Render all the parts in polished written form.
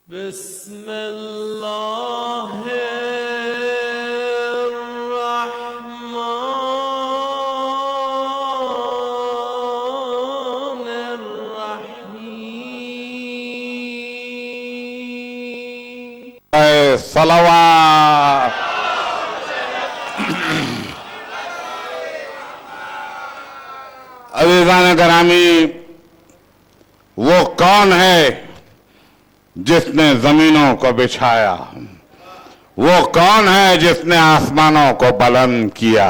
बिस्मिल्लाहिर्रहमानिर्रहीम। सलावत। अज़ीज़ान गिरामी, वो कौन है जिसने जमीनों को बिछाया? वो कौन है जिसने आसमानों को बुलंद किया?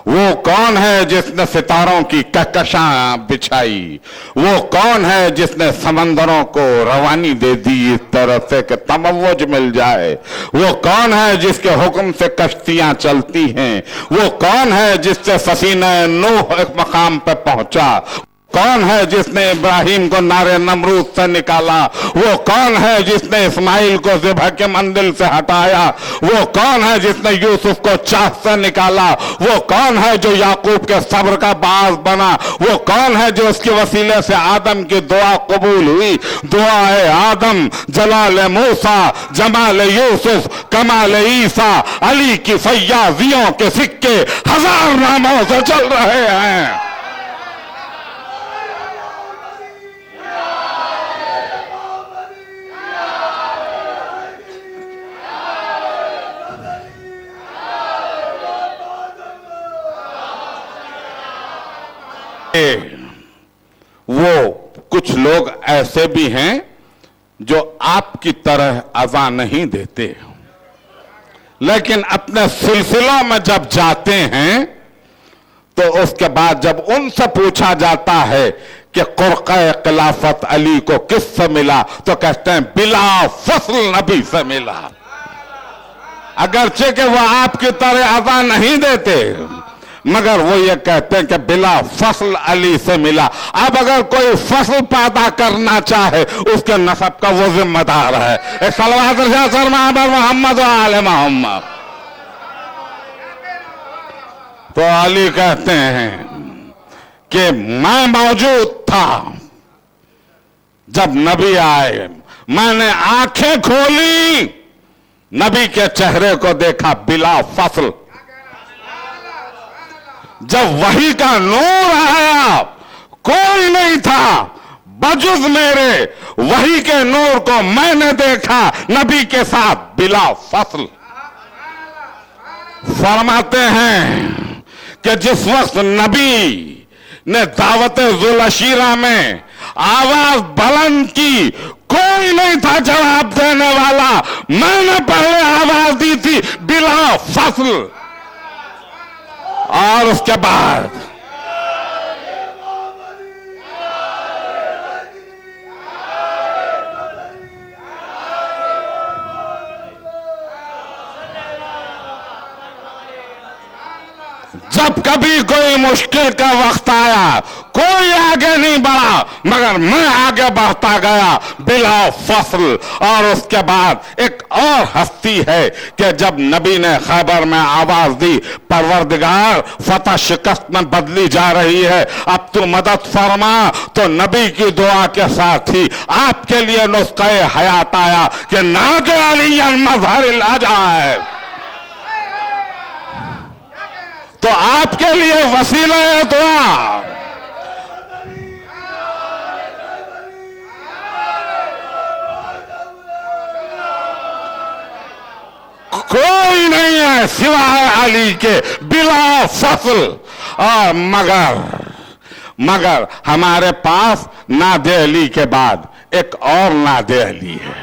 वो कौन है जिसने सितारों की कहकशां बिछाई? वो कौन है जिसने समंदरों को रवानी दे दी इस तरह से कि तमव्वुज मिल जाए? वो कौन है जिसके हुक्म से कश्तियां चलती हैं? वो कौन है जिससे सफीना नूह एक मकाम पर पहुंचा? कौन है जिसने इब्राहिम को नारे नमरूद से निकाला? वो कौन है जिसने इस्माइल को ज़िबह के मंदिर से हटाया? वो कौन है जिसने यूसुफ को चाह से निकाला? वो कौन है जो याकूब के सब्र का बाज बना? वो कौन है जो उसके वसीले से आदम की दुआ कबूल हुई? दुआए आदम, जलाल मूसा, जमाल यूसुफ, कमाल ईसा, अली की फैयाजियों के सिक्के हजार नामों से चल रहे हैं। वो कुछ लोग ऐसे भी हैं जो आपकी तरह अज़ा नहीं देते, लेकिन अपने सिलसिलों में जब जाते हैं तो उसके बाद जब उनसे पूछा जाता है कि कुर्क़े खिलाफत अली को किससे मिला, तो कहते हैं बिला फसल नबी से मिला। अगरचे कि वो आपकी तरह अज़ा नहीं देते, मगर वो ये कहते हैं कि बिला फसल अली से मिला। अब अगर कोई फसल पैदा करना चाहे उसके नसब का वो जिम्मेदार है। सलवात मोहम्मद व आले मोहम्मद। तो अली कहते हैं कि मैं मौजूद था जब नबी आए, मैंने आंखें खोली, नबी के चेहरे को देखा बिला फसल। जब वही का नूर आया कोई नहीं था बजुज मेरे, वही के नूर को मैंने देखा नबी के साथ बिला फसल। फरमाते हैं कि जिस वक्त नबी ने दावत जुलशीरा में आवाज बुलंद की, कोई नहीं था जवाब देने वाला। मैंने पहले आवाज दी थी बिला फसल, और उसके बाद जब कभी कोई मुश्किल का वक्त आया कोई आगे नहीं बढ़ा, मगर मैं आगे बढ़ता गया बिला फसल। और उसके बाद एक और हस्ती है कि जब नबी ने खैबर में आवाज दी, परवरदिगार फतह शिकस्त में बदली जा रही है, अब तू मदद फरमा, तो नबी की दुआ के साथ ही आपके लिए नुस्खे हयात आया कि नागे अलियन मज़हरिल अजाइब। तो आपके लिए वसीला है दुआ। कोई नहीं है सिवाय अली के बिला फसल। और मगर हमारे पास नादे अली के बाद एक और नादे अली है।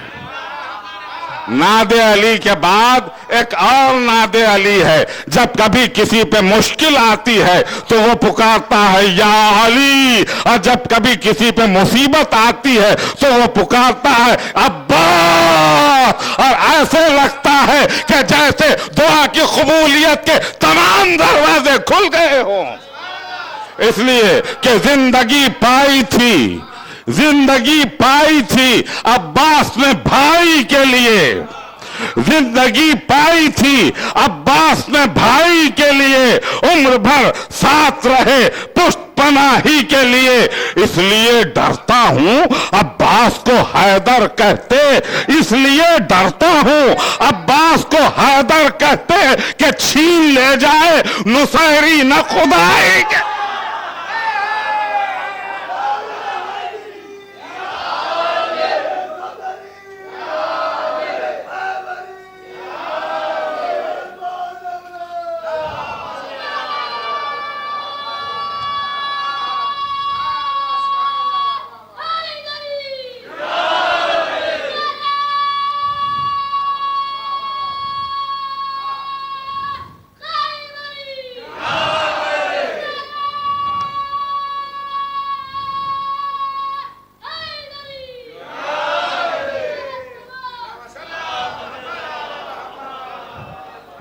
नादे अली के बाद एक और नादे अली है। जब कभी किसी पे मुश्किल आती है तो वो पुकारता है या अली, और जब कभी किसी पे मुसीबत आती है तो वो पुकारता है अब्बास। और ऐसे लगता है कि जैसे दुआ की कबूलियत के तमाम दरवाजे खुल गए हों। इसलिए कि जिंदगी पाई थी अब्बास ने भाई के लिए, जिंदगी पाई थी अब्बास ने भाई के लिए, उम्र भर साथ रहे पुष्ट पनाही के लिए, इसलिए डरता हूं अब्बास को हैदर कहते, इसलिए डरता हूं अब्बास को हैदर कहते कि छीन ले जाए नुसैरी न खुदाई के।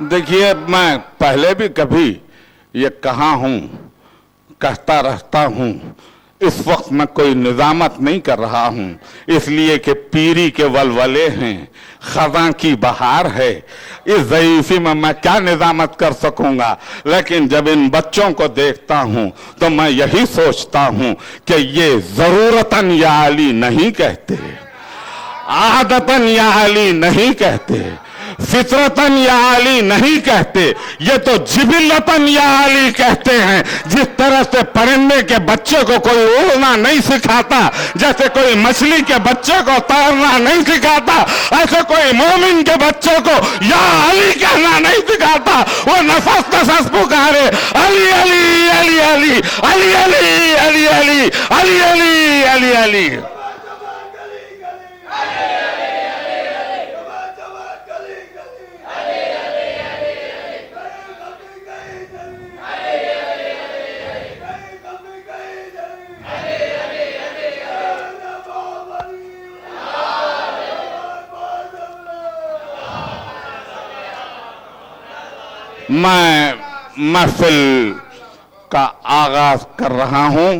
देखिए, मैं पहले भी कभी ये कहा हूं, कहता रहता हूं, इस वक्त मैं कोई निजामत नहीं कर रहा हूं, इसलिए कि पीरी के वलवले हैं, खज़ां की बहार है, इस ज़ईफ़ी में मैं क्या निजामत कर सकूंगा। लेकिन जब इन बच्चों को देखता हूं तो मैं यही सोचता हूं कि ये ज़रूरतन या अली नहीं कहते, आदतन या अली नहीं कहते, फितरतन या अली नहीं कहते, ये तो जिबिलतन या अली कहते हैं। जिस तरह से परिंदे के बच्चे को कोई उड़ना नहीं सिखाता, जैसे कोई मछली के बच्चे को तैरना नहीं सिखाता, ऐसे कोई मोमिन के बच्चे को या अली कहना नहीं सिखाता। वो नफस नफस पुकारे अली अली अली अली अली अली अली अली अली अली अली अली। मैं महफिल का आगाज कर रहा हूं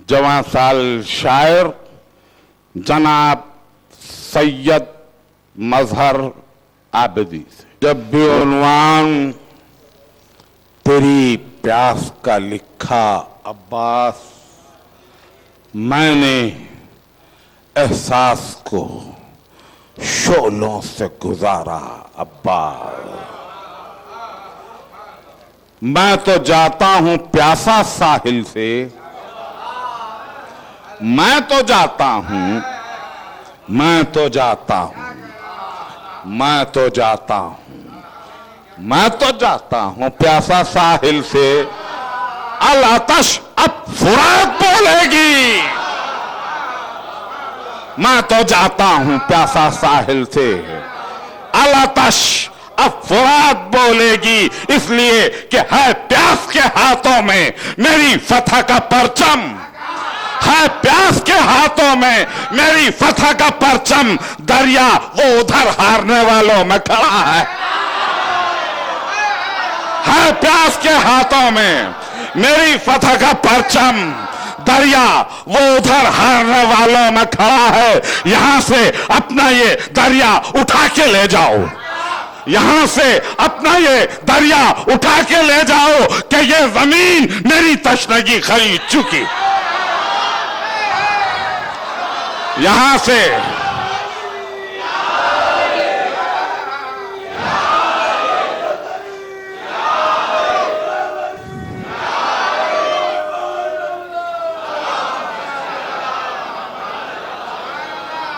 जवां साल शायर जनाब सैयद मजहर आबिदी से। जब भी उन्वान तेरी प्यास का लिखा अब्बास, मैंने एहसास को शोलों से गुजारा अब्बास। मैं तो जाता हूं प्यासा साहिल से, मैं तो जाता हूं, मैं तो जाता हूं, मैं तो जाता हूं, मैं तो जाता हूं प्यासा साहिल से। अल आतश अब फुरात बोलेगी, मैं तो जाता हूं प्यासा साहिल से। अल आतश अब फुरात बोलेगी, इसलिए कि है प्यास के हाथों में मेरी फतह का परचम, है प्यास के हाथों में मेरी फतह का परचम। दरिया वो उधर हारने वालों में खड़ा है प्यास के हाथों में मेरी फतह का परचम। दरिया वो उधर हारने वालों में खड़ा है। यहां से अपना ये दरिया उठा के ले जाओ, यहां से अपना ये दरिया उठा के ले जाओ कि ये जमीन मेरी तशनगी खरीद चुकी। यहां से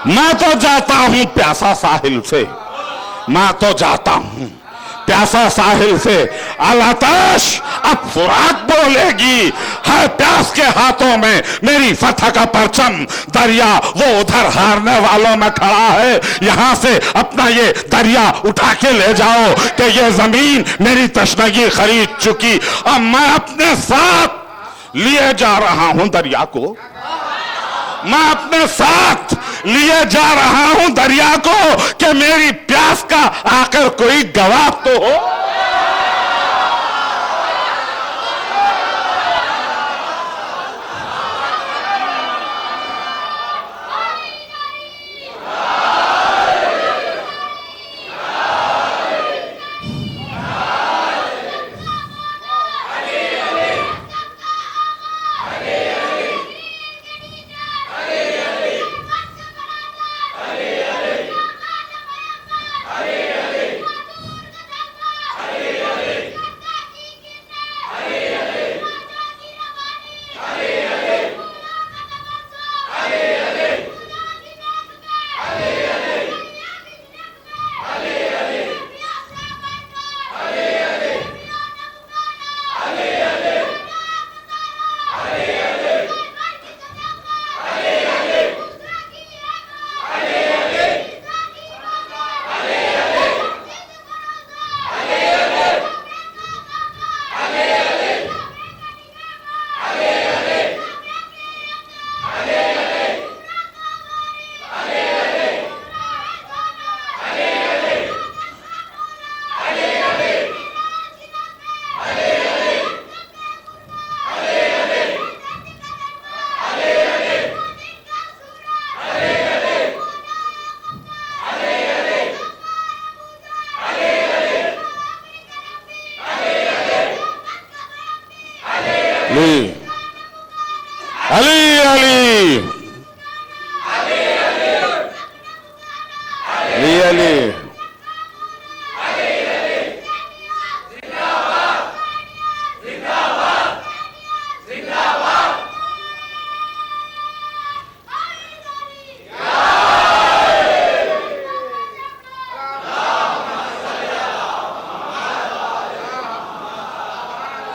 मैं तो जाता हूं प्यासा साहिल से, मैं तो जाता हूं प्यासा साहिल से। अल-आतश अब फुरात बोलेगी, है प्यास के हाथों में मेरी फतह का परचम। दरिया वो उधर हारने वालों में खड़ा है। यहां से अपना ये दरिया उठा के ले जाओ कि ये जमीन मेरी तशनगी खरीद चुकी। अब मैं अपने साथ लिए जा रहा हूं दरिया को, मैं अपने साथ लिए जा रहा हूं दरिया को कि मेरी प्यास का आकर कोई गवाह तो हो। अली।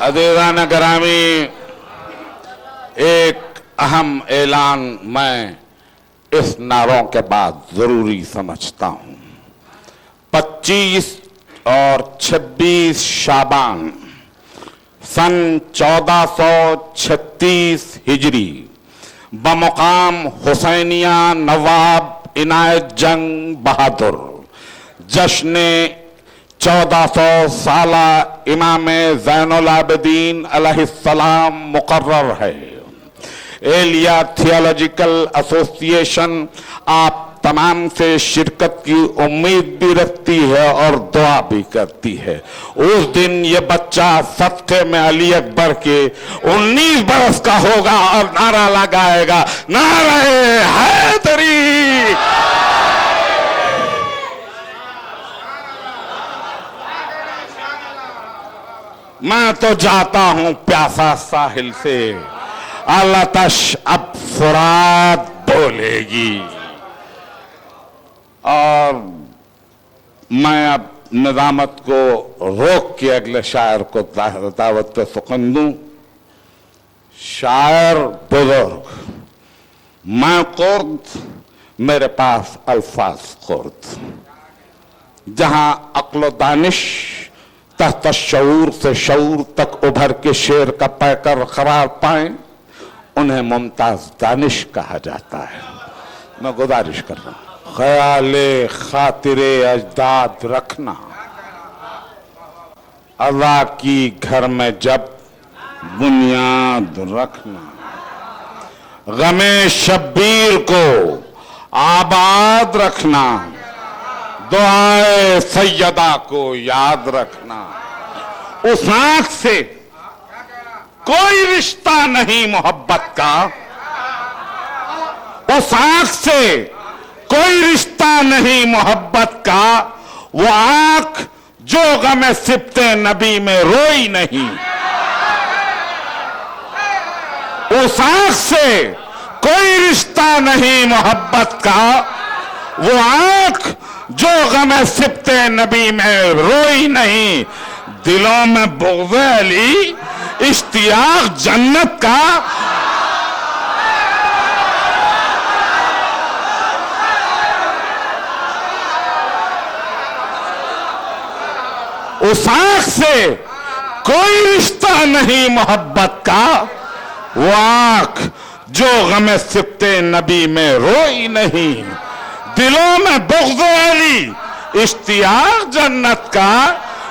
अज़ीज़ान गिरामी, एक अहम ऐलान मैं इस नारों के बाद जरूरी समझता हूं। 25 और 26 शाबान सन 1436 हिजरी बमुकाम हुसैनिया नवाब इनायत जंग बहादुर जश्न 1400 साला इमाम ज़ैनुल आबिदीन अलैहिस्सलाम मुकर्रर है। एलिया थियोलॉजिकल एसोसिएशन आप तमाम से शिरकत की उम्मीद भी रखती है और दुआ भी करती है। उस दिन ये बच्चा सत्ते में अली अकबर के 19 बरस का होगा और नारा लगाएगा, नारे हैदरी। मैं तो जाता हूं प्यासा साहिल से, आलतश अब फुरात बोलेगी। और मैं अब निजामत को रोक के अगले शायर को दावत पे सुकन दूं। शायर बुजुर्ग, मैं कुर्द, मेरे पास अल्फाज कुर्द। जहां अक्ल दानिश तहत शऊर से शऊर तक उभर के शेर का पैकर करार पाए, उन्हें मुमताज दानिश कहा जाता है। मैं गुजारिश कर रहा हूं, ख्याले खातिरे अजदाद रखना, अल्लाह की घर में जब बुनियाद रखना, गमे शब्बीर को आबाद रखना, दुआए सैयदा को याद रखना। उस आंख से कोई रिश्ता नहीं मोहब्बत का, उस आंख से कोई रिश्ता नहीं मोहब्बत का, वो आंख जो गमे सिब्ते नबी में रोई नहीं। उस आंख से कोई रिश्ता नहीं मोहब्बत का, वो आंख जो गमे सिब्ते नबी में रोई नहीं। दिलों में बुग़्ज़ अली, इश्तियाक जन्नत का, उस आंख से कोई रिश्ता नहीं मोहब्बत का, वो आंख जो गमे सिब्ते नबी में रोई नहीं। दिलों में बुग़्ज़ अली, इश्तियाक जन्नत का,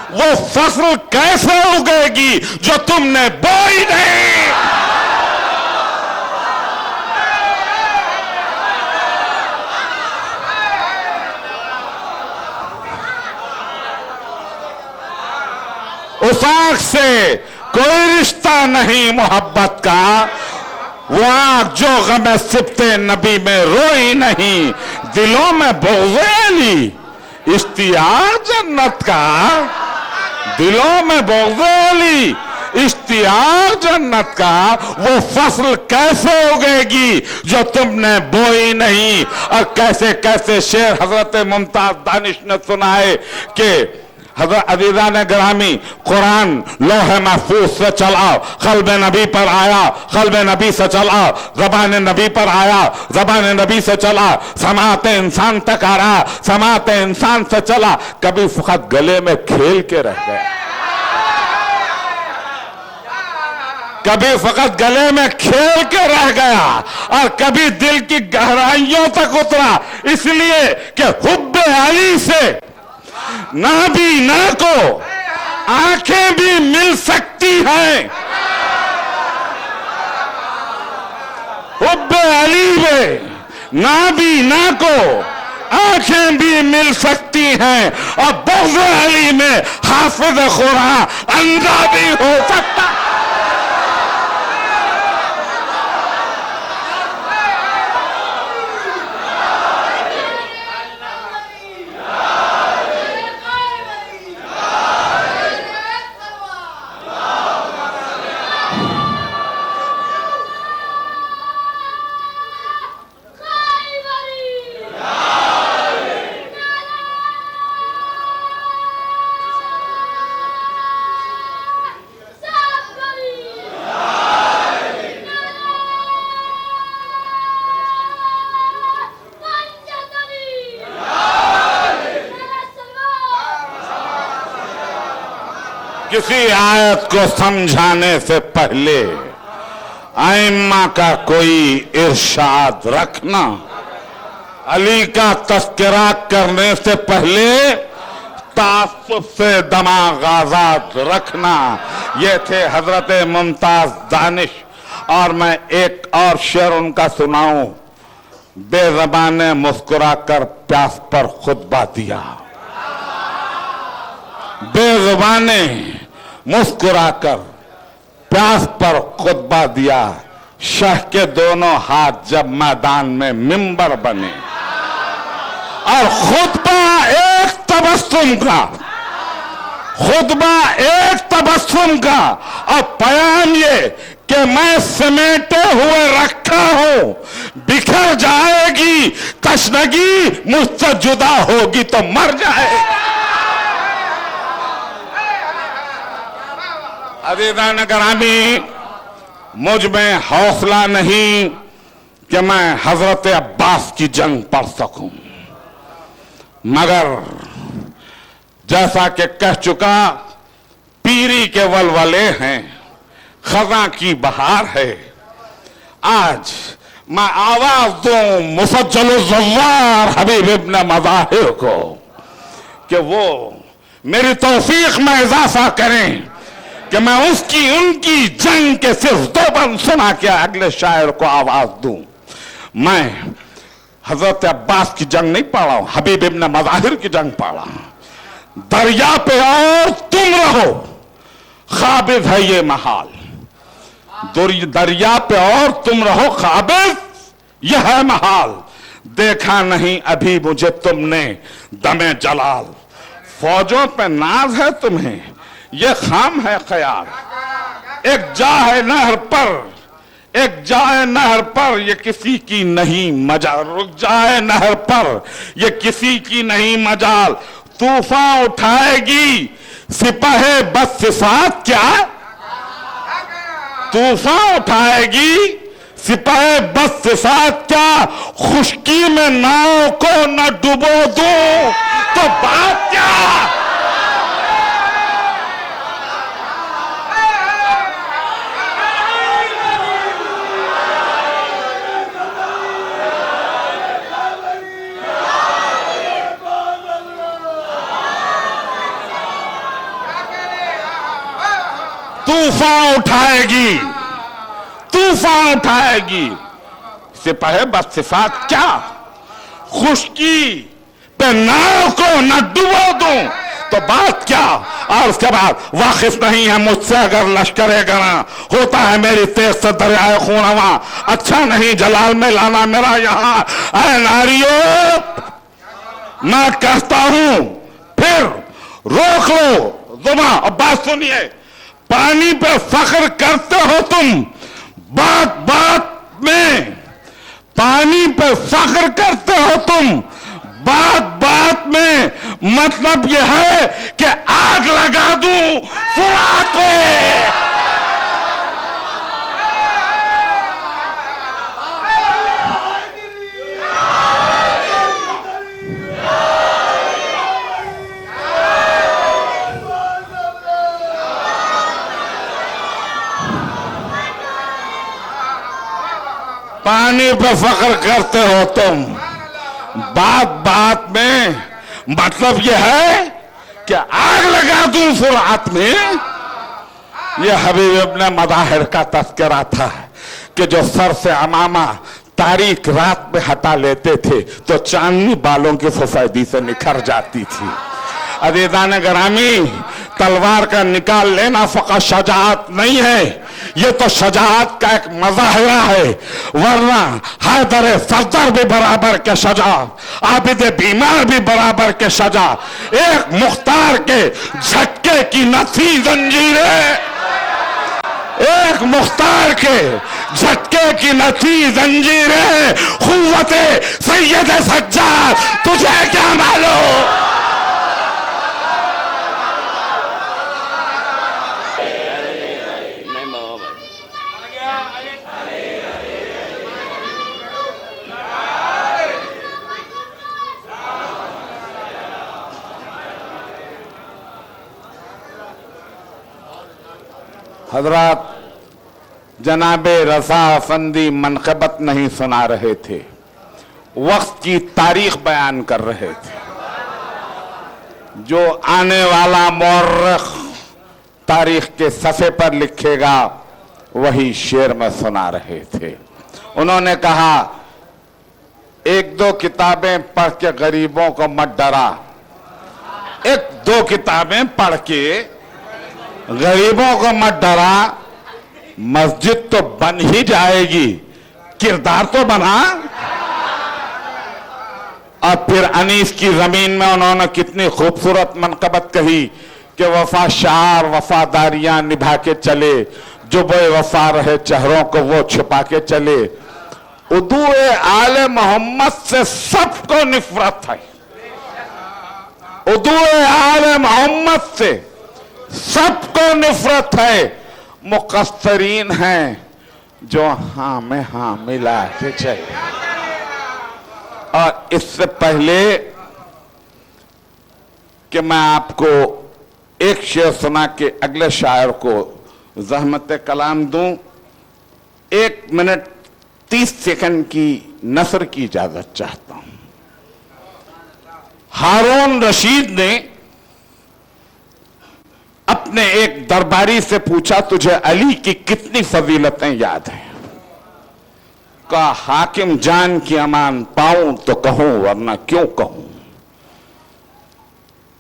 वो फसल कैसे उगेगी जो तुमने बोई नहीं। उस आंख से कोई रिश्ता नहीं मोहब्बत का, वो आंख जो गमे सिब्ते नबी में रोई नहीं। दिलों में बुग़्ज़ अली, इश्तियाक जन्नत का, दिलों में बुग़्ज़ अली, इश्तियाक जन्नत का, वो फसल कैसे उगेगी जो तुमने बोई नहीं। और कैसे कैसे शेर हजरत मुमताज दानिश ने सुनाए कि हज़रत अज़ीज़ान गिरामी, कुरान लौह महफूज से चला, क़ल्ब नबी पर आया, क़ल्ब नबी से चला, ज़बान नबी पर आया, ज़बान नबी से चला, समात इंसान तक आ रहा, समात इंसान से चला, कभी फ़क़त गले में खेल के रह गया, कभी फ़क़त गले में खेल के रह गया, और कभी दिल की गहराइयों तक उतरा। इसलिए कि हुब्बे अली से नाबीना को आंखें भी मिल सकती हैं, हुब्बे अली में नाबीना को आंखें भी मिल सकती हैं, और बुग़्ज़ अली में हाफ़िज़ कुरान अंधा भी हो सकता है। किसी आयत को समझाने से पहले आइम्मा का कोई इरशाद रखना, अली का तस्करा करने से पहले तासुब से दिमाग आजाद रखना। ये थे हजरत मुमताज दानिश। और मैं एक और शेर उनका सुनाऊं। बेज़बान ने मुस्कुराकर प्यास पर खुतबा दिया, बेज़बान ने मुस्कुराकर प्यास पर खुतबा दिया। शाह के दोनों हाथ जब मैदान में मिंबर बने और खुतबा एक तबस्सुम का, खुतबा एक तबस्सुम का और बयान ये कि मैं समेटे हुए रखा हूं, बिखर जाएगी तशनगी, मुझसे जुदा होगी तो मर जाएगी। अज़ीज़ान गिरामी, मुझ में हौसला नहीं कि मैं हजरत अब्बास की जंग पढ़ सकूं, मगर जैसा कि कह चुका, पीरी के वलवले हैं, खजा की बहार है। आज मैं आवाज दूं मुफज्जल ज़व्वार हबीब इब्न मज़ाहिर को कि वो मेरी तौफीक में इजाफा करें कि मैं उसकी उनकी जंग के सिर्फ 2 बंद सुना के अगले शायर को आवाज दूं। मैं हजरत अब्बास की जंग नहीं पढ़ा, हबीब इब्न मज़ाहिर की जंग पढ़ा। दरिया पे और तुम रहो, खाबिज है ये महाल। दरिया पे और तुम रहो, खाबिज यह है महाल। देखा नहीं अभी मुझे तुमने दमे जलाल। फौजों पे नाज है तुम्हें, ये खाम है ख्याल। एक जा है नहर पर, एक जाए नहर पर, ये किसी की नहीं मजाल। रुक जाए नहर पर, ये किसी की नहीं मजाल। तूफान उठाएगी सिपाहे बस सिफात क्या, तूफान उठाएगी सिपाहे बस सिफात क्या। खुशकी में नाव को न डुबो दूं तो बात क्या। तूफान उठाएगी, तूफान उठाएगी सिपाहे बस सिफात क्या। खुशकी पे नाव को न डुबो दूं तो बात क्या। और उसके बाद वाकिफ नहीं है मुझसे अगर लश्करे गना, होता है मेरी तेज से दरियाए खूनवा। अच्छा नहीं जलाल में लाना मेरा यहाँ। ऐ नारियों, मैं कहता हूं फिर रोक लो जुमा। अब बात सुनिए, पानी पे फख्र करते हो तुम, बात बात में पानी पे फख्र करते हो तुम, बात बात में। मतलब यह है कि आग लगा दूं फुरात पे। पानी पे फख्र करते हो तुम, बात बात में। मतलब यह है कि आग लगा दूं फुरात में। यह हबीब इब्न मज़ाहिर का तज़किरा था कि जो सर से अमामा तारीख रात में हटा लेते थे तो चांदनी बालों की सफेदी से निखर जाती थी। अज़ीज़ान गिरामी, तलवार का निकाल लेना फ़क़त शजाअत नहीं है, ये तो शजाअत का एक मज़ाहिरा है। वरना हैदर सफदर भी बराबर के शजा, आबिद बीमार भी बराबर के शजा। एक मुख्तार के झटके की नथी जंजीरें, एक मुख्तार के झटके की नथी जंजीरें। क़ुव्वते सैयद सज्जाद तुझे क्या मालूम। हजरत जनाबे रजा अफंदी मनक़बत नहीं सुना रहे थे, वक्त की तारीख बयान कर रहे थे। जो आने वाला मौर्रख तारीख के सफ़े पर लिखेगा वही शेर में सुना रहे थे। उन्होंने कहा, एक दो किताबें पढ़ के गरीबों को मत डरा। एक दो किताबें पढ़ के गरीबों को मत डरा। मस्जिद तो बन ही जाएगी, किरदार तो बना। और फिर अनीस की जमीन में उन्होंने कितनी खूबसूरत मनक़बत कही कि वफा शार वफादारियां निभा के चले, जो बेवफा रहे चेहरों को वो छुपा के चले। उदूए आले मोहम्मद से सबको नफरत है, उदूए आले मोहम्मद से सबको नफरत है। मुक़स्सरीन हैं जो हाँ में हाँ मिला के चले। और इससे पहले कि मैं आपको एक शेर सुना के अगले शायर को ज़हमत कलाम दूं, 1 मिनट 30 सेकंड की नसर की इजाजत चाहता हूं। हारून रशीद ने अपने एक दरबारी से पूछा, तुझे अली की कितनी फजीलतें याद हैं? कहा, हाकिम जान की अमान पाऊं तो कहूं वरना क्यों कहूं।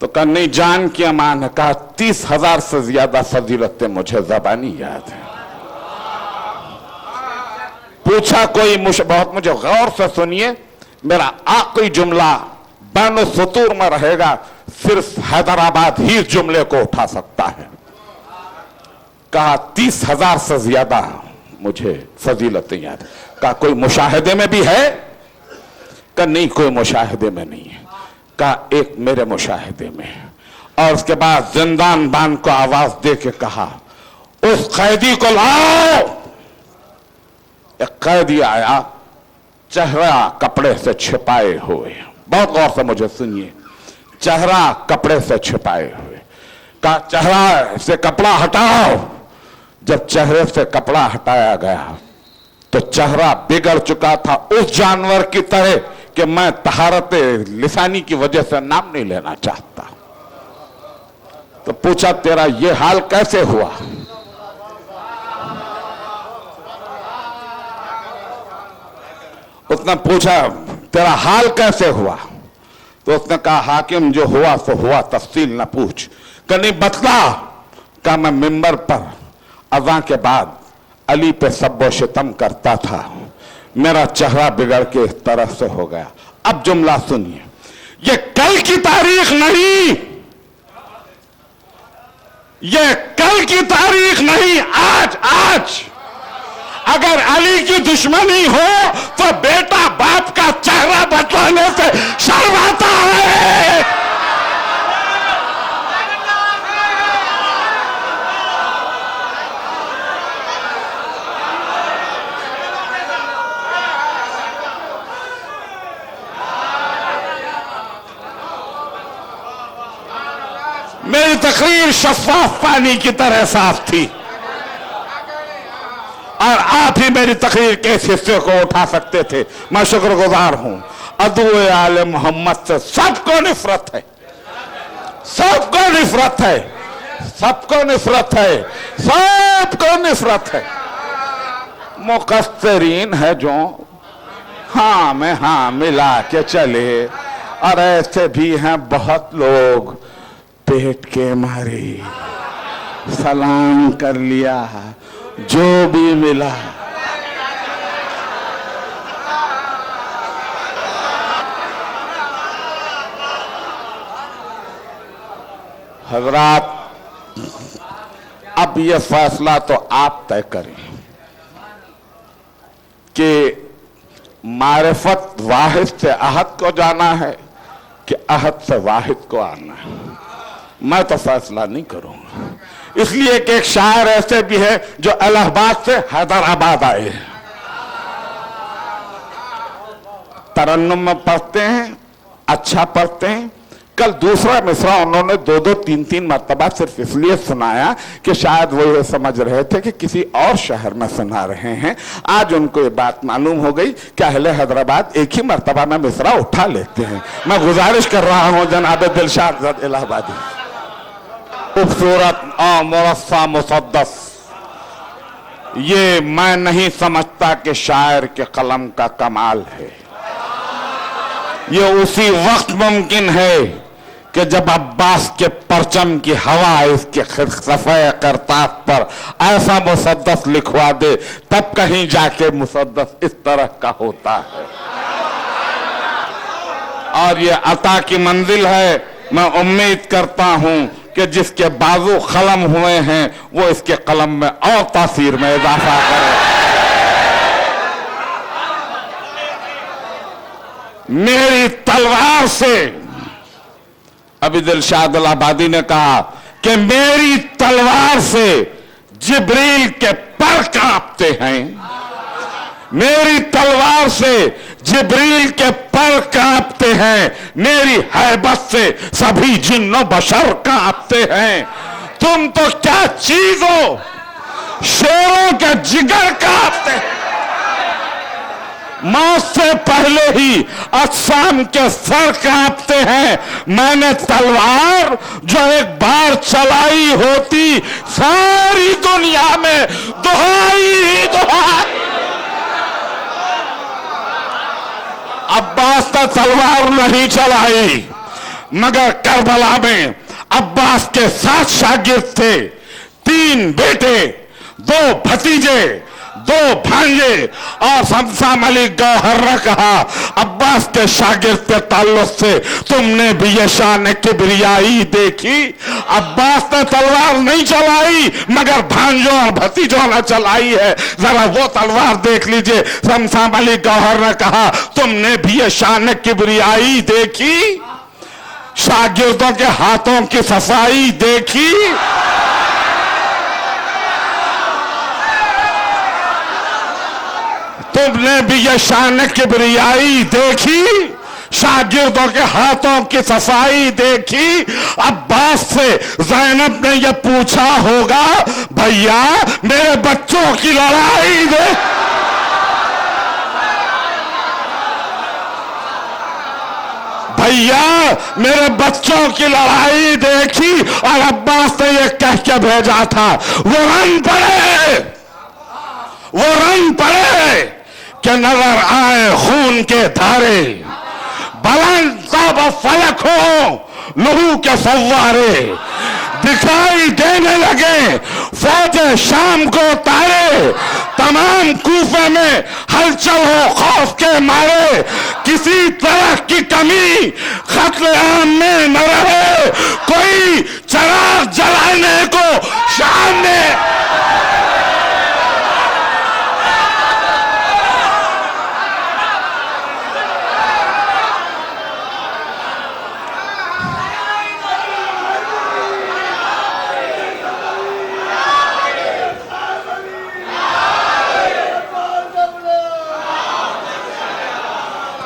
तो कहा, नहीं जान की अमान है। कहा, 30,000 से ज्यादा फजीलतें मुझे ज़बानी याद है। पूछा कोई बहुत, मुझे गौर से सुनिए, मेरा आखिरी जुमला बैन सतूर में रहेगा, सिर्फ हैदराबाद ही इस जुमले को उठा सकता है। कहा, 30,000 से ज्यादा मुझे फजीलतें याद। कहा, कोई मुशाहिदे में भी है? कहा, नहीं कोई मुशाहिदे में नहीं है। कहा, एक मेरे मुशाहिदे में है। और उसके बाद जिंदान बान को आवाज दे के कहा, उस कैदी को लाओ। एक कैदी आया, चेहरा कपड़े से छिपाए हुए। बहुत गौर से मुझे सुनिए, चेहरा कपड़े से छिपाए हुए। कहा, चेहरा से कपड़ा हटाओ। जब चेहरे से कपड़ा हटाया गया तो चेहरा बिगड़ चुका था, उस जानवर की तरह कि मैं तहारत लिसानी की वजह से नाम नहीं लेना चाहता। तो पूछा, तेरा ये हाल कैसे हुआ? उसने पूछा, तेरा हाल कैसे हुआ? तो उसने कहा, हाकिम जो हुआ तो हुआ, तफसील न पूछ। कहीं बतला। कहा, मैं मिंबर पर अज़ां के बाद अली पे सब्बो शितम करता था, मेरा चेहरा बिगड़ के इस तरह से हो गया। अब जुमला सुनिए, ये कल की तारीख नहीं, ये कल की तारीख नहीं, आज। आज अगर अली की दुश्मनी हो तो बेटा बाप का चेहरा बतलाने से शर्माता है। मेरी तकरीर शफाफ पानी की तरह साफ थी और आप ही मेरी तकरीर के इस हिस्से को उठा सकते थे। मैं शुक्रगुजार हूं। अदुए आले मोहम्मद से सबको नफरत है, सबको नफरत है, सबको नफरत है, सबको नफरत है। मुक़स्सरीन है जो हाँ में हाँ मिला के चले, और ऐसे भी हैं बहुत लोग पेट के मारे सलाम कर लिया जो भी मिला। हजरात, अब यह फैसला तो आप तय करें कि मारिफत वाहिद से अहद को जाना है कि अहद से वाहिद को आना है। मैं तो फैसला नहीं करूंगा। इसलिए कि एक शायर ऐसे भी है जो इलाहाबाद से हैदराबाद आए, तरन्नुम में पढ़ते हैं, अच्छा पढ़ते हैं, कल दूसरा मिसरा उन्होंने दो दो तीन तीन मर्तबा सिर्फ इसलिए सुनाया कि शायद वो ये समझ रहे थे कि किसी और शहर में सुना रहे हैं। आज उनको ये बात मालूम हो गई कि अहले हैदराबाद एक ही मर्तबा में मिसरा उठा लेते हैं। मैं गुजारिश कर रहा हूं जनाब दिलशाद इलाहाबादी, खूबसूरत मुरस्सा मुसद्दस, ये मैं नहीं समझता कि शायर के कलम का कमाल है। ये उसी वक्त मुमकिन है कि जब अब्बास के परचम की हवा इसके सफ़े करताब पर ऐसा मुसद्दस लिखवा दे, तब कहीं जाके मुसद्दस इस तरह का होता है। और ये अता की मंजिल है। मैं उम्मीद करता हूं कि जिसके बाजू कलम हुए हैं वो इसके कलम में और तासीर में इजाफा करे। मेरी तलवार से, अभी दिलशाद इलाहाबादी ने कहा कि मेरी तलवार से जिब्रील के पर कांपते हैं, मेरी तलवार से जिब्रील के पर कांपते हैं, मेरी हैबत से सभी जिन्नो बशर कांपते हैं। तुम तो क्या चीज हो, शेरों के जिगर कांपते हैं। मौत से पहले ही अजसाम के सर कांपते हैं। मैंने तलवार जो एक बार चलाई होती, सारी दुनिया में दुहाई ही दुहाई। अब्बास ने तलवार नहीं चलाई, मगर करबला में अब्बास के 7 शागिर्द थे, 3 बेटे, 2 भतीजे, 2 भांजे और शमशाम अली गौहर ने कहा, अब्बास के शागिर्द के ताल्लुक से तुमने भी ये शान किबरियाई देखी। अब्बास ने तलवार नहीं चलाई, मगर भांजों और भतीजों ने चलाई है, जरा वो तलवार देख लीजिए। शमशाम अली गौहर ने कहा, तुमने भी ये शान किबरियाई देखी, शागिर्दों के हाथों की सफाई देखी। तुमने भी ये शान किबरियाई देखी, शागिर्दों के हाथों की सफाई देखी। अब्बास से ज़ैनब ने ये पूछा होगा, भैया मेरे बच्चों की लड़ाई दे। भैया मेरे बच्चों की लड़ाई देखी। और अब्बास ने ये कह के भेजा था, वो रन पड़े, वो रन पड़े कि नजर आए खून के धारे, बुलंद सब फलक हो लहू के फव्वारे, दिखाई देने लगे फौज शाम को तारे, तमाम कूफे में हलचल हो खौफ के मारे, किसी तरह की कमी कत्ल आम में न रहे, कोई चिराग जलाने को शाम में।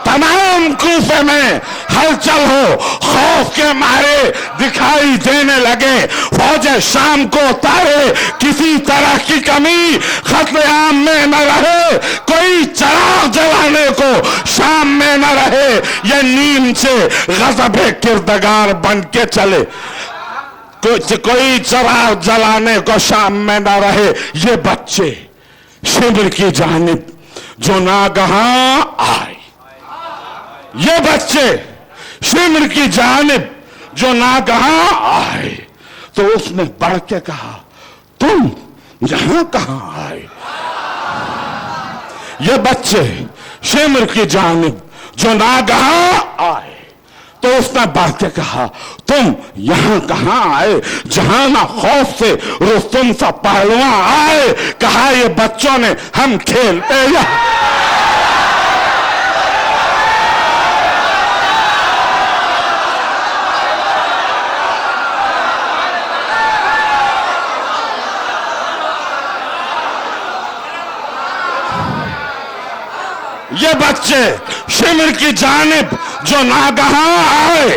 तमाम कूफे में हलचल हो खौफ के मारे, दिखाई देने लगे फौज शाम को तारे, किसी तरह की कमी कत्ल आम में न रहे, कोई चिराग जलाने को शाम में न रहे। ये नीम से गज़ब किरदगार बन के चले, कोई चिराग जलाने को शाम में न रहे। ये बच्चे शिविर की जानिब जो नागहां आए, ये बच्चे शिमर की जानिब जो नागहां आए, तो उसने बढ़ के कहा, तुम यहां कहां आए। ये बच्चे शिमर की जानिब जो नागहां आए, तो उसने बढ़ के कहा, तुम यहां कहां आए जहां ना खौफ से रुस्तुम सा पहलवान आए। कहा, ये बच्चों ने हम खेलते या ये बच्चे शिमर की जानिब जो नागहां आए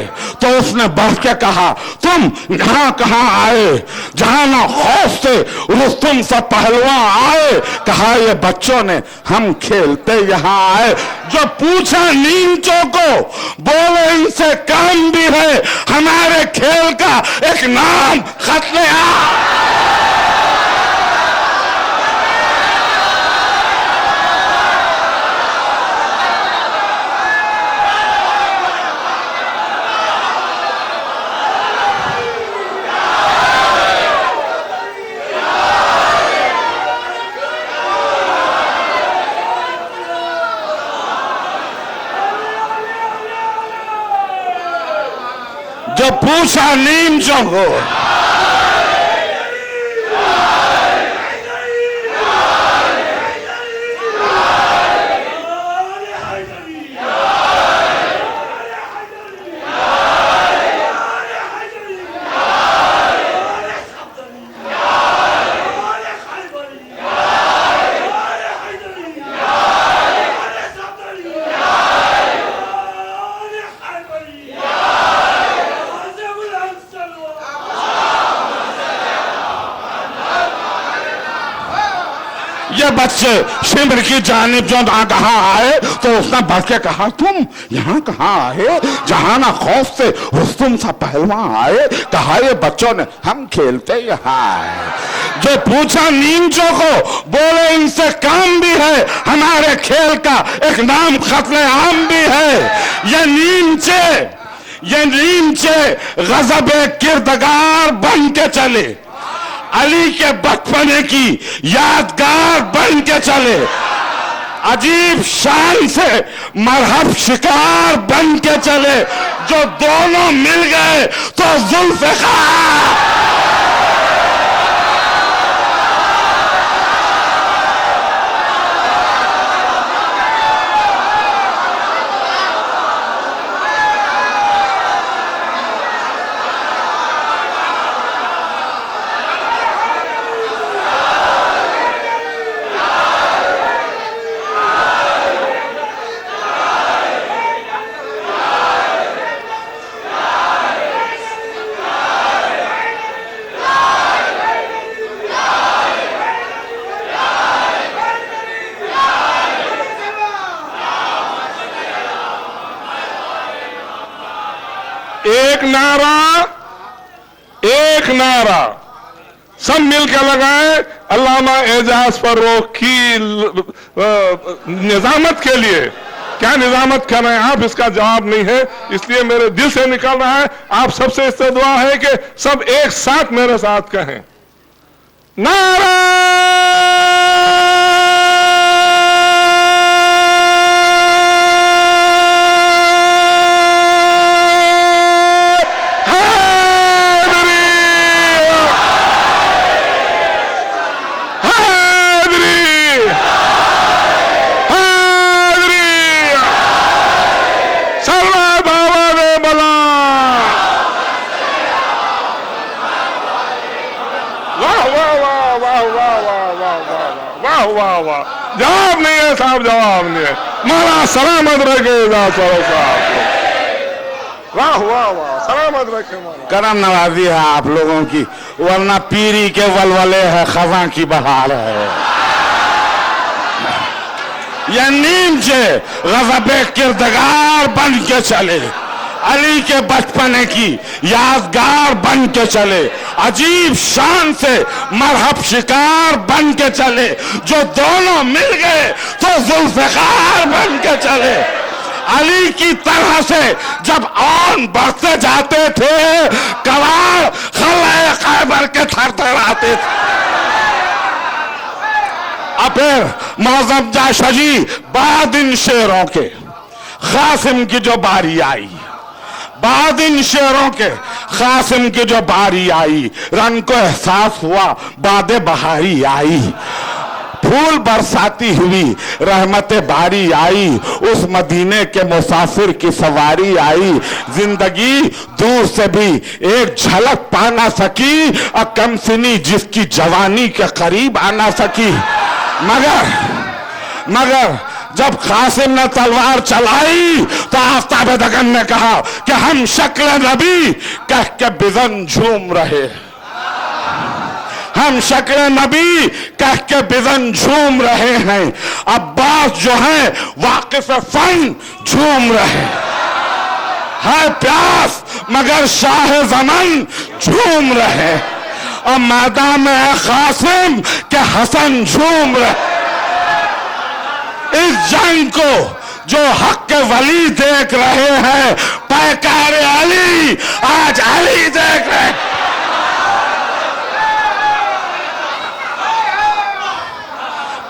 तो उसने बढ़ के कहा, तुम यहां कहां आए? जहां ना खौफ से रुस्तुम सा पहलवान आए, कहा ये बच्चों ने हम खेलते यहां आए। जो पूछा नींचों को, बोले इनसे काम भी है, हमारे खेल का एक नाम खत्म आ। जो पूछा नींचों को, ये बच्चे शिमर की जानिब जो कहां आए तो उसने बढ़ के कहा, तुम यहां कहां आए? जहां ना खौफ से रुस्तुम सा पहलवान आए, कहा ये बच्चों ने हम खेलते यहां आए। जो पूछा नींचों को, बोले इनसे काम भी है, हमारे खेल का एक नाम खत्म आम भी है। ये नींचे गजबे किरदगार बन के चले, अली के बचपने की यादगार बन के चले, अजीब शान से मरहब शिकार बन के चले। जो दोनों मिल गए तो जुल्फ़िकार। एक नारा सब मिलकर लगाए, अल्लामा एजाज फर्रुख की निजामत के लिए। क्या निजामत कर रहे हैं आप, इसका जवाब नहीं है, इसलिए मेरे दिल से निकल रहा है। आप सबसे इससे दुआ है कि सब एक साथ मेरे साथ कहें, नारा जवाब नहीं है साहब, जवाब नहीं है। मारा सलामत रखे साहब, वाह वाह वाह, सलामत रखे। करम नवाजी है आप लोगों की, वरना पीरी के वलवले है, खजा की बहार है। ये नींचे गज़बे किरदगार बन के चले, अली के बचपने की यादगार बन के चले, अजीब शान से मरहब शिकार बन के चले। जो दोनों मिल गए तो जुल्फ़िकार बन के चले। अली की तरह से जब ऑन बढ़ते जाते थे, कवार खलाए खैबर के थरथराते थे। अब फिर मौज़म जाशजी बाद इन शेरों के कासिम की जो बारी आई, बाद इन शेरों के कासिम की जो बारी आई, रन को एहसास हुआ बादे बहारी आई। फूल बरसाती हुई रहमत बारी आई, उस मदीने के मुसाफिर की सवारी आई। जिंदगी दूर से भी एक झलक पा ना सकी, और कमसिनी जिसकी जवानी के करीब आ ना सकी। मगर जब कासिम ने तलवार चलाई तो आफ्ताब दगन ने कहा कि हम शक्ल नबी कह के बिजन झूम रहे, हम शक्ल नबी कह के बिजन झूम रहे हैं। अब्बास जो है वाकिफ फन झूम रहे है, प्यास मगर शाह ज़मान झूम रहे। और मैदान में है कासिम के हसन झूम रहे। इस जंग को जो हक के वली देख रहे हैं, पैकार अली आज अली देख रहे हैं।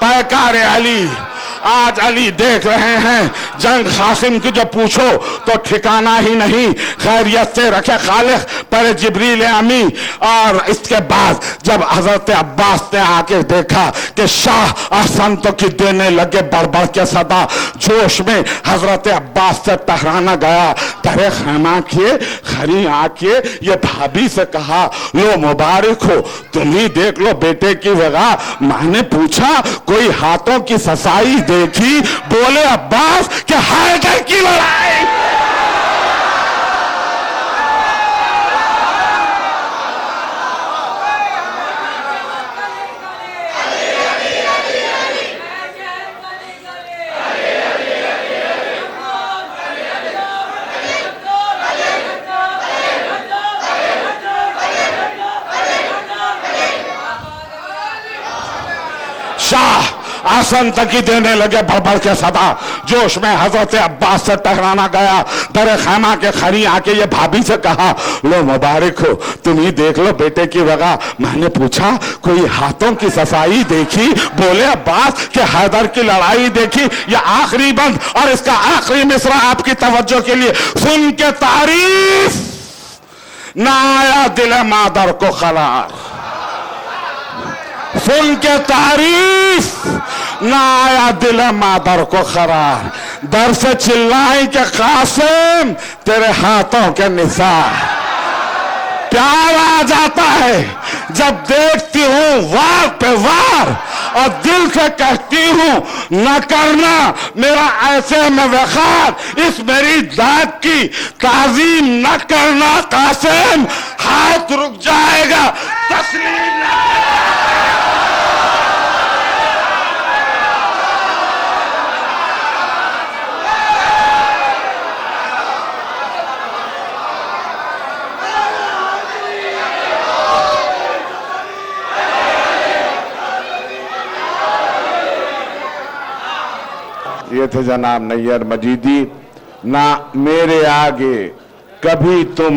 पैकार अली आज अली देख रहे हैं। जंग कासिम की जो पूछो तो ठिकाना ही नहीं, खैरियत से रखे खालिक पर जिब्रील अमी। और इसके बाद जब हजरत अब्बास ने आके देखा कि शाह असंतों की देने लगे बढ़ बढ़ के सदा, जोश में हजरत अब्बास से टकराना गया। तरे खैमा किए, खरी आके ये भाभी से कहा, लो मुबारक हो, तुम ही देख लो बेटे की वजह। मैंने पूछा कोई हाथों की सफाई देखी? बोले अब्बास कि हैदर की लड़ाई। शाह आसन तक ही देने लगे बढ़ बढ़ के सदा, जोश में हजरत अब्बास से टकराना गया। दरे खैमा के खरी आके ये भाभी से कहा, लो मुबारक हो, तुम ही देख लो बेटे की वजह। मैंने पूछा कोई हाथों की सफाई देखी? बोले अब्बास के हैदर की लड़ाई देखी। ये आखिरी बंद और इसका आखिरी मिसरा आपकी तवज्जो के लिए, सुन के तारीफ ना आया दिल मादर को करार, सुन के तारीफ ना आया दिल मादर को करार। दर से चिल्लाई के कासिम तेरे हाथों के निसार। प्यार आ जाता है जब देखती हूं वार पे वार, और दिल से कहती हूं न करना मेरा ऐसे में वखार। इस मेरी जात की ताजीम न करना कासिम, हाथ रुक जाएगा तस्लीम न। ये थे जनाब नैयर मजीदी। ना मेरे आगे कभी तुम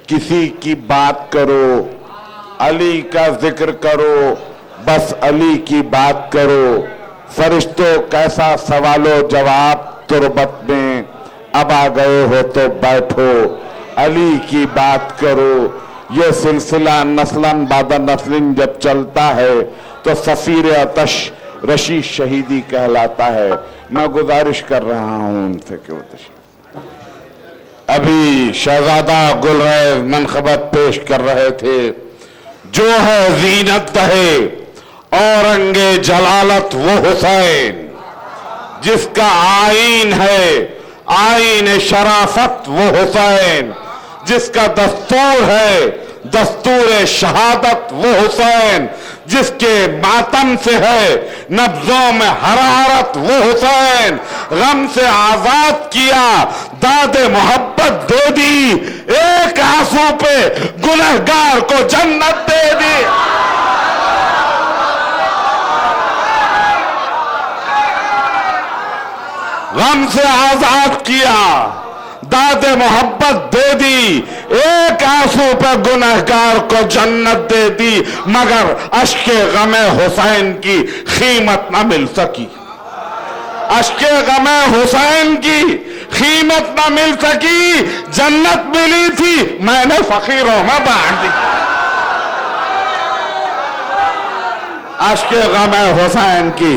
किसी की बात करो, अली का जिक्र करो, बस अली की बात करो। फरिश्तों कैसा सवालो जवाब तुरबत में, अब आ गए हो तो बैठो अली की बात करो। ये सिलसिला नस्लन बाद नस्लिन जब चलता है तो सफीर अतश रशी शहीदी कहलाता है। मैं गुजारिश कर रहा हूं उनसे कि अभी शहजादा गुलरेज मनखबत पेश कर रहे थे, जो है जीनत है औरंगे जलालत वो हुसैन, जिसका आईन है आईन शराफत वो हुसैन, जिसका दस्तूर है दस्तूर शहादत वो हुसैन, जिसके मातम से है नब्जों में हरारत वो हुसैन। गम से आजाद किया दादे मोहब्बत दे दी, एक आंसू पे गुनहगार को जन्नत दे दी। गम से आजाद किया दादे मोहब्बत दे दी, एक आंसू पे गुनहगार को जन्नत दे दी। मगर अश्के गमे हुसैन की कीमत न मिल सकी, अश्के गमे हुसैन की कीमत न मिल सकी। जन्नत मिली थी मैंने फकीरों में बांट दी। अश्के गमे हुसैन की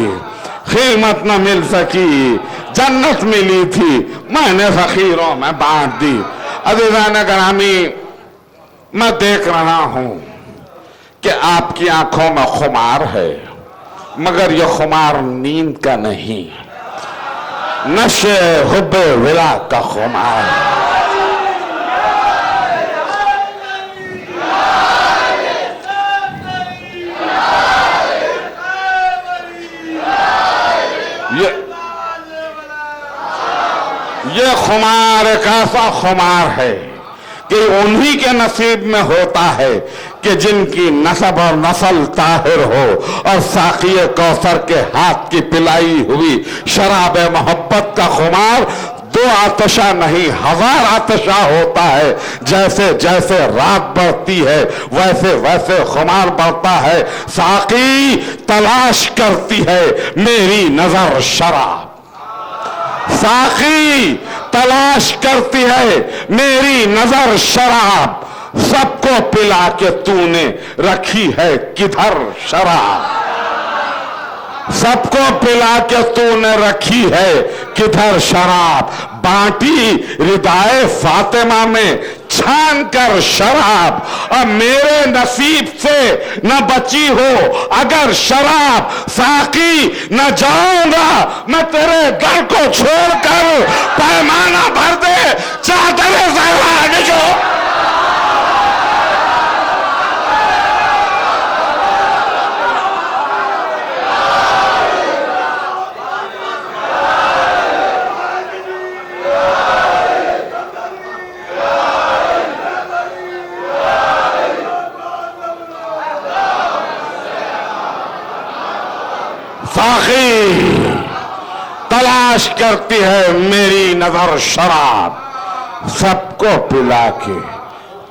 कीमत न मिल सकी, जन्नत मिली थी मैंने फकीरों में बांट दी। अज़ीज़ान गिरामी, मैं देख रहा हूं कि आपकी आंखों में खुमार है, मगर यह खुमार नींद का नहीं, नशे हुब्बे विला का खुमार। ये खुमार एक ऐसा खुमार है कि उन्हीं के नसीब में होता है कि जिनकी नसब और नस्ल ताहिर हो और साक़िए कौसर के हाथ की पिलाई हुई शराब मोहब्बत का खुमार दो आतशा नहीं 1000 आतशा होता है। जैसे जैसे रात बढ़ती है वैसे वैसे खुमार बढ़ता है। साक़ी तलाश करती है मेरी नजर शराब, साक़ी तलाश करती है मेरी नजर शराब, सबको पिला के तूने रखी है किधर शराब, सबको पिला के तूने रखी है किधर शराब। बांटी रिदाए फातिमा में छान कर शराब, और मेरे नसीब से न बची हो अगर शराब। साकी न जाऊंगा मैं तेरे घर को छोड़कर, पैमाना भर दे चादर ज़हरा जो। साकी तलाश करती है मेरी नजर शराब, सबको पिला के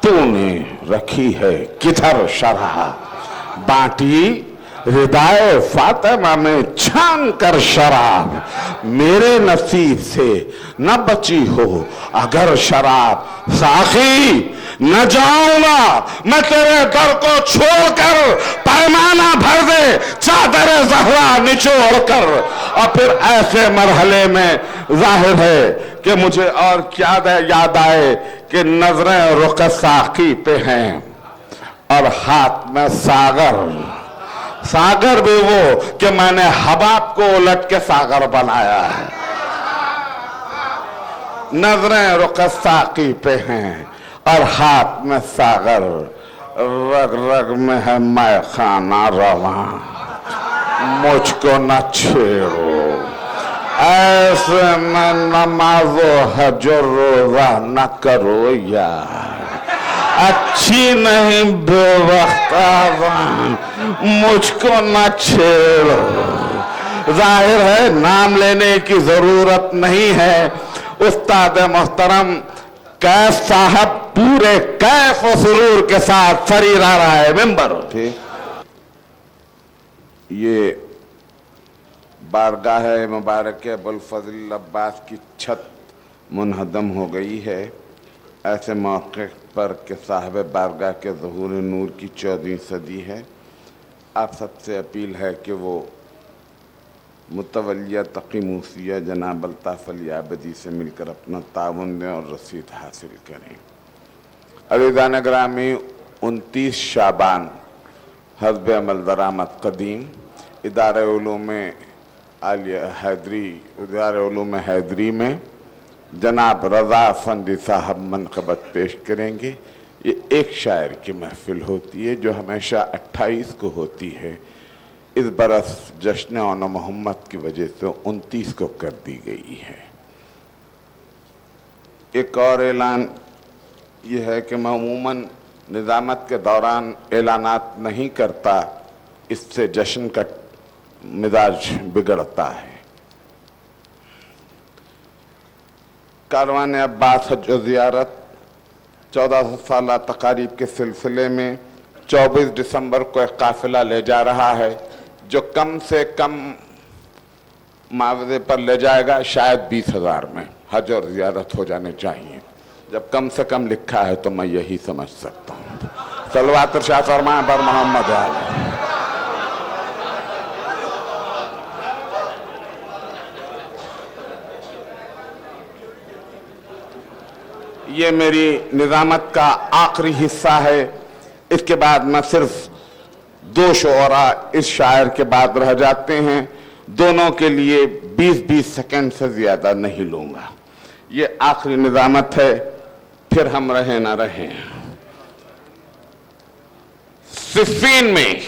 तूने रखी है किधर शराब। बांटी रिदाए फातिमा में छान कर शराब, मेरे नसीब से न बची हो अगर शराब। साकी न जाऊंगा मैं तेरे घर को छोड़कर, पैमाना भर दे चादर ज़हरा निचोड़ कर। और फिर ऐसे मरहले में जाहिर है कि मुझे और क्या याद आए कि नजरें रुख साकी पे हैं और हाथ में सागर। सागर भी वो कि मैंने हबाब को उलट के सागर बनाया है। नजरें रुख साकी पे हैं और हाथ में सागर, रग रग में है मैं खाना रवा, मुझको न छेड़ो। ऐसे में नमाजो हजो रोजा न करो यार, अच्छी नहीं बेवक्ता मुझको न छेड़ो। जाहिर है नाम लेने की जरूरत नहीं है। उस्ताद मोहतरम कैफ साहब पूरे कैफ और सुरूर के साथ फरीर आ रहा है मेंबर। ये बारगाह मुबारक अबुल फजल अब्बास की छत मुनहदम हो गई है। ऐसे मौके पर के साहिब बारगाह के ज़हूर नूर की 14वीं सदी है। आप सबसे अपील है कि वो मुतवलिया तक़ी मूसिया जनाब अल्ताफ़ अली आबदी से मिलकर अपना ताउन दें और रसीद हासिल करें। अज़ीज़ान ग्रामी 29 शाबान हज़ब अमल दरामद क़दीम इदारे उलूम आलिया हैदरी, इदारे उलूम हैदरी में जनाब रज़ा अफंदी साहब मनक़बत पेश करेंगे। ये एक शायर की महफिल होती है जो हमेशा 28 को होती है। इस बरस जश्न औन मोहम्मद की वजह से 29 को कर दी गई है। एक और ऐलान यह है कि मैं अमूमन निज़ामत के दौरान ऐलानात नहीं करता, इससे जश्न का मिजाज बिगड़ता है। कारवान अब्बास हज ज़ियारत 1400 साला तकारीब के सिलसिले में 24 दिसंबर को एक काफिला ले जा रहा है जो कम से कम मावजे पर ले जाएगा शायद 20,000 में हज और ज़ियारत हो जाने चाहिए। जब कम से कम लिखा है तो मैं यही समझ सकता हूँ। सलवात शाह फरमाए बर मोहम्मद आले। ये मेरी निज़ामत का आखिरी हिस्सा है। इसके बाद मैं सिर्फ 2 शोरा इस शायर के बाद रह जाते हैं। दोनों के लिए 20-20 सेकंड से ज्यादा नहीं लूंगा। ये आखिरी निजामत है, फिर हम रहे ना रहे। सिफ़ीन में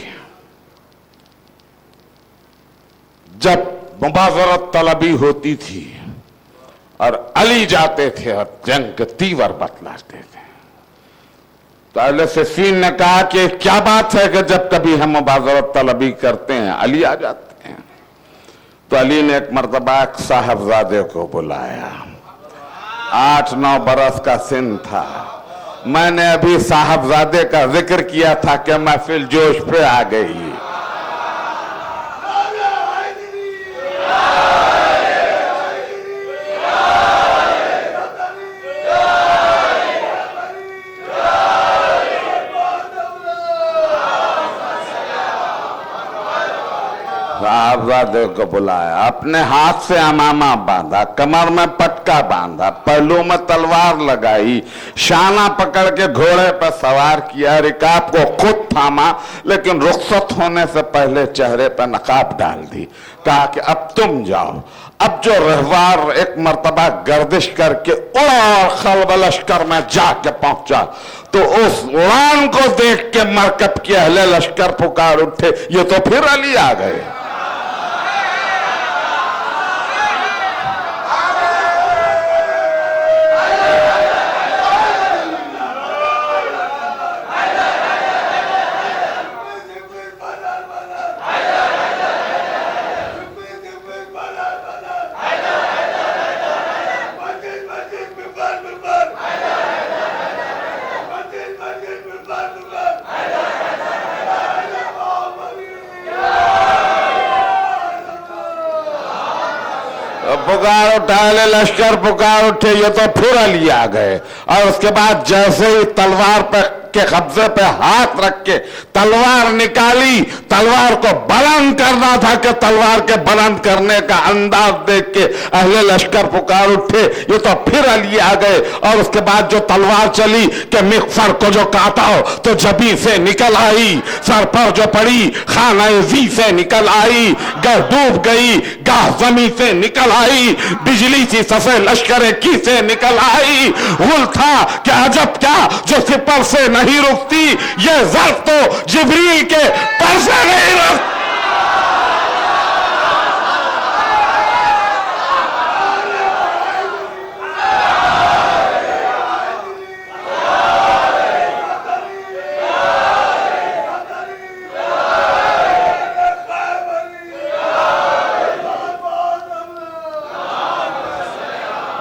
जब मुबाज़रत तलबी होती थी और अली जाते थे और जंग के तीवर बतलाते थे, तो अहले सिफ़ीन ने कहा कि क्या बात है कि जब कभी हम मुबाज़रत तलबी करते हैं अली आ जाते हैं। तो अली ने एक मर्तबा एक साहबजादे को बुलाया, 8-9 बरस का सिन था। मैंने अभी साहबजादे का जिक्र किया था कि महफिल जोश पे आ गई। साहबजादे को बुलाया, अपने हाथ से अमामा बांधा, कमर में पटका बांधा, पहलू में तलवार लगाई, शाना पकड़ के घोड़े पर सवार किया, रिकाब को खुद थामा, लेकिन रुखसत होने से पहले चेहरे पर नकाब डाल दी। कहा कि अब तुम जाओ। अब जो रहवार एक मर्तबा गर्दिश करके उड़ा और खल्ब लश्कर में जाके पहुंचा, तो उस उड़ान को देख के मरकब के अहले लश्कर पुकार उठे, ये तो फिर अली आ गए। पुकार उठा, लश्कर पुकार उठे, ये तो फिर अली आ गए। और उसके बाद जैसे ही तलवार पे के कब्जे पे हाथ रख के तलवार निकाली, तलवार को बुलंद करना था कि तलवार के बुलंद करने का अंदाज देख के अहले लश्कर पुकार उठे, ये तो फिर अली आ गए। और उसके बाद जो तलवार चली कि मिग़फर को जो काटा हो तो जबी से निकल आई, सर पर जो पड़ी खाना जी से निकल आई, गह डूब गई गाह जमी से निकल आई, बिजली सी सफे लश्कर की से निकल आई। गुल था कि अजब क्या जो सिपर से नहीं रुकती, ये ज़र्फ़ तो जिब्रील के पर से नहीं रुकती।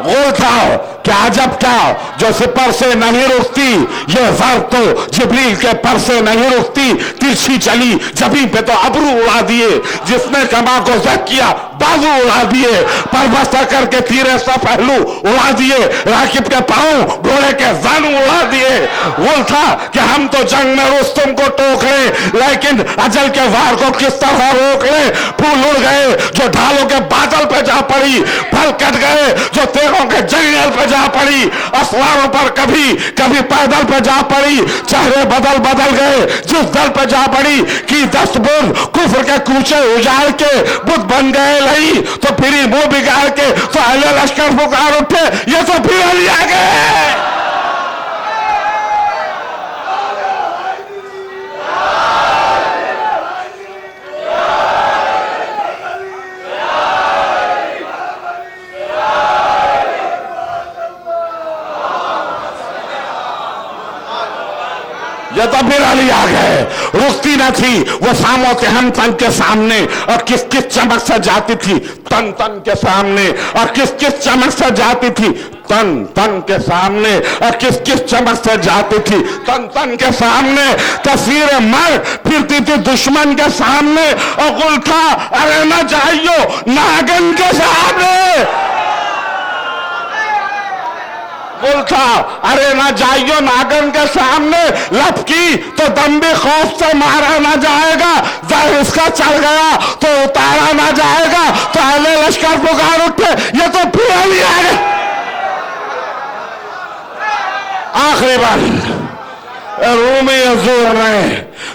गुल था क्या अजब क्या जो सिपर से नहीं रुकती, ये ज़र्फ़ तो जिब्रील के पर से नहीं रुकती। तिरछी चली जबी पे तो अबरू उड़ा दिए, जिसने कमा को जक किया बाजू उड़ा दिए, पर बस्ता करके तीरे सा पहलू उड़ा दिए, राकिब के पांव घोड़े के जानू उड़ा दिए। वो था कि हम तो जंग में रुस्तुम को टोक रहे, लेकिन अजल के वार को किस तरह रोक ले। फूल उड़ गए जो ढालों के बादल पे जा पड़ी, फल कट गए जो तेरों के जंगल पे जा पड़ी, असवारों पर कभी कभी पैदल पे जा पड़ी, चेहरे बदल बदल गए जिस दल पे जा पड़ी, कि दस्तबुर कुफ्र के कूचे उजाड़ के बुत बन गए लई, तो फिर मुंह बिगाड़ के तो अहले लश्कर पुकार उठे, ये तो फिर अली आ गए। ये तो फिर अली आ गए। रुकती न थी वो सामो के हम तन के सामने, और किस किस चमक से जाती थी तन तन के सामने, और किस किस चमक से जाती थी तन तन के सामने, और किस किस चमक से जाती थी तन तन के सामने। तस्वीर मर फिरती थी दुश्मन के सामने, और गुल था अरे न जाइयो नागन के सामने। गुल था अरे ना जाइयो नागन के सामने, लपकी तो दम भी खौफ से मारा ना जाएगा, जहर इसका चढ़ गया तो उतारा ना जाएगा। तो अहले लश्कर पुकार उठे, ये तो फिर अली आ गए। आखिरी बार रूमी हजूर ने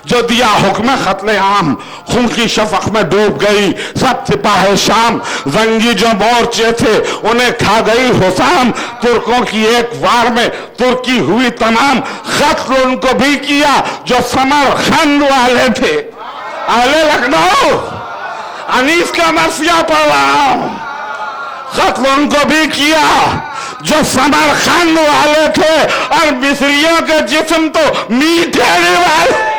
जो दिया हुक्म कत्ले आम, खून की शफक में डूब गई सब सिपाही शाम, जंगी जो मोर्चे थे उन्हें खा गई हुसाम, तुर्कों की एक वार में तुर्की हुई तमाम, कत्ल उनको भी किया जो समरखंड वाले थे। अहले लखनऊ अनीस का मरसिया पढ़ रहा हूं, कत्ल उनको भी किया जो समरखंड वाले थे, और मिस्रियों के जिस्म तो मीठे वाले।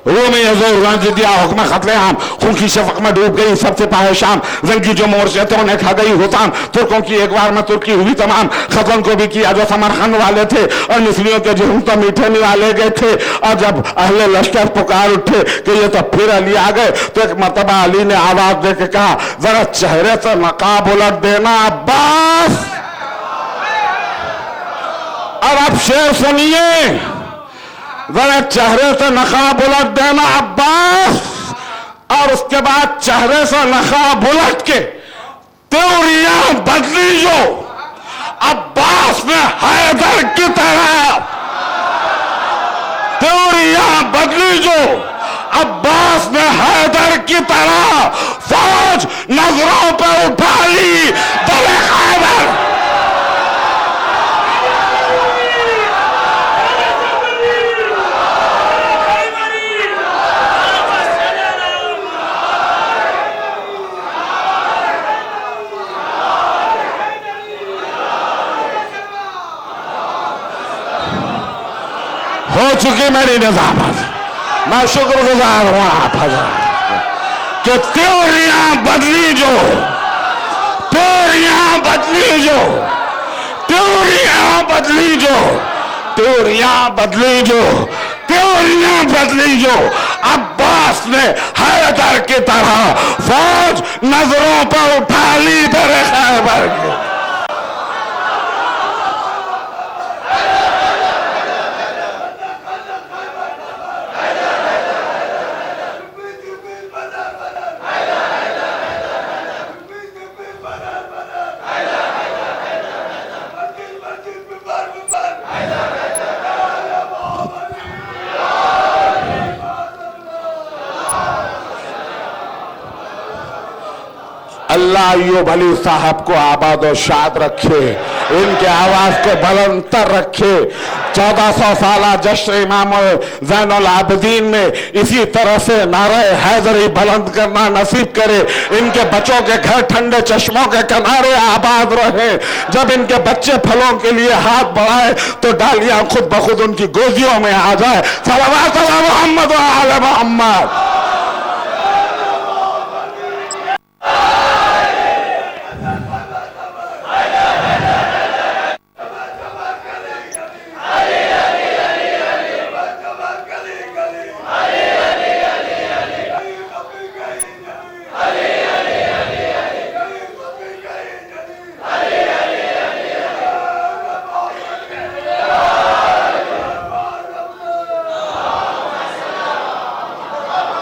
रूमी हजूर ने दिया हुक्म कत्ले आम, खून की शफक में डूब गई सबसे पाहे शाम, जंगी जो मोर्चे थे उन्हें खा गई हुसाम, तुर्कों की एक बार में तुर्की हुई तमाम, खत्म को भी किया जो समरखंड वाले थे, और मिस्रियों के जिस्म तो मीठे निवाले गए थे। और जब अहले लश्कर पुकार उठे कि ये तो फिर अली आ गए, तो एक मरतबा अली ने आवाज दे के कहा, जरा चेहरे से नकाब उलट देना अब्बास। और अब शेर सुनिए, जरा चेहरे से नकाब उलट देना अब्बास, और उसके बाद चेहरे से नकाब उलट के त्योरियां बदली जो अब्बास ने हैदर की तरह, त्योरियां बदली जो अब्बास ने हैदर की तरह, फौज नजरों पर उठा ली बड़े हैदर। हो चुकी मेरी निजामत, मैं शुक्रगुजार हूं आप हजरत कि त्योरियां बदली जो, त्योरियां बदली जो, त्योरियां बदली जो, त्योरियां बदली जो, त्योरियां बदली जो अब्बास ने हैदर की तरह, फौज नजरों पर उठा ली तेरे खैबर के। अल्लाह अय्यूब अली साहब को आबाद और शाद रखे, इनके आवाज को बुलंदतर रखे। 1400 साल जश्न इमाम ज़ैनुल आबिदीन में इसी तरह से नारे हैदरी बुलंद करना नसीब करे। इनके बच्चों के घर ठंडे चश्मों के किनारे आबाद रहे। जब इनके बच्चे फलों के लिए हाथ बढ़ाए तो डालियां खुद ब खुद उनकी गोदियों में आ जाए। सल्लल्लाहु अलैहि मोहम्मद व आले मोहम्मद।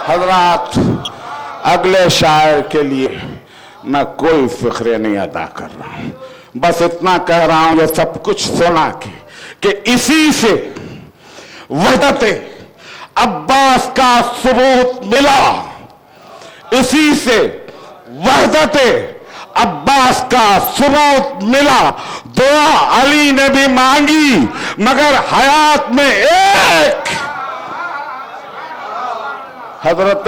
हजरात, अगले शायर के लिए मैं कोई फिक्र नहीं अदा कर रहा हूं, बस इतना कह रहा हूं ये सब कुछ सुना कि इसी से वहदत अब्बास का सबूत मिला, इसी से वहदत अब्बास का सबूत मिला। दुआ अली ने भी मांगी मगर हयात में एक हजरत